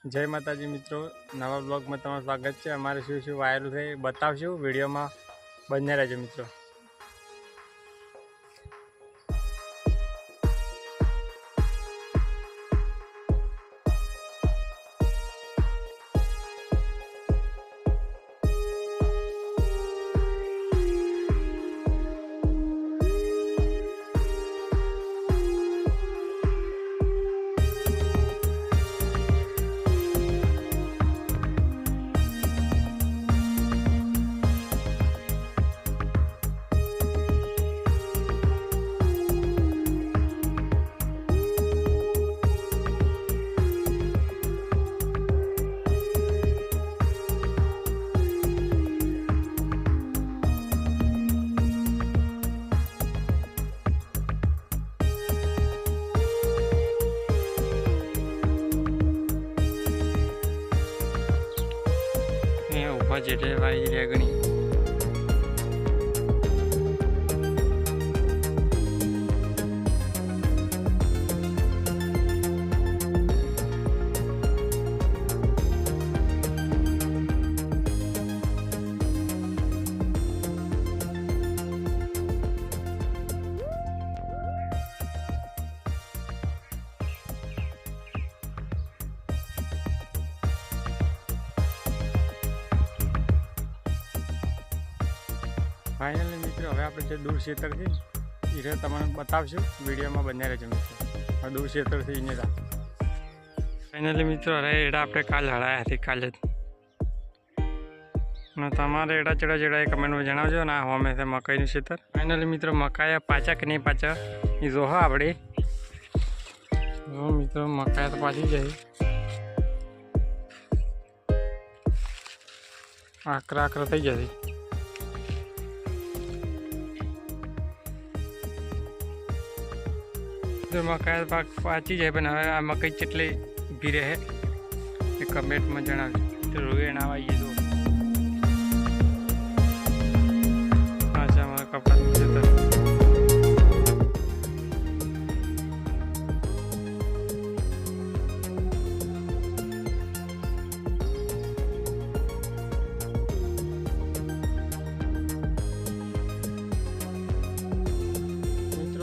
जय माताजी मित्रों, नवा ब्लॉग में तमाરું स्वागत है। अमारे શું શું વાયરલ છે બતાવશું વિડીયોમાં, બન્યા રહેજો મિત્રો। ऊपर जेटे वाली रेगणी फाइनली मित्रों हवे आपणे जे दूर क्षेत्र थी ए तमने बतावशुं विडियो में बन्या रहेजो मित्रों। दूर क्षेत्र थी इने फाइनली मित्रों अरे एड़ा आपणे काल हड़ाया थी काले तमारे एड़ा चढ़ा चढ़ा कमेंट में जणावजो ना होमे से मकाईनुं क्षेत्र। फाइनली मित्रों मकाया पाचा कि नहीं पाचा ए जोहा आपणे मित्रों मकाया तो पाची जाए आकरा आकरा थई जशे। तो मकाई पाक पाची जाए पण हवे आ मकई चेटली ऊभी रहे ए कमेंट में जणावजो। तो रोए ना आवी दो पाछा मारा कपासनुं खेतर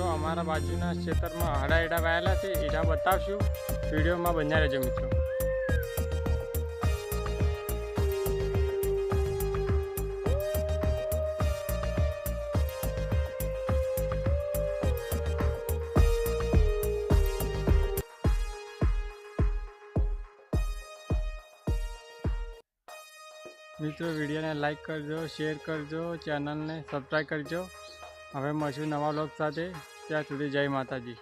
अमारा बाजूना क्षेत्र में हड़ा एड़ा वायेला छे एड़ा बतावशुं विडियो में बन्या रहेजो मित्रों। मित्रों वीडियो ने लाइक करजो, शेर करजो, चैनल ने सब्सक्राइब करजो। हवे मळीशुं नवा व्लॉग साथे। ત્યાં સુધી જય માતાજી।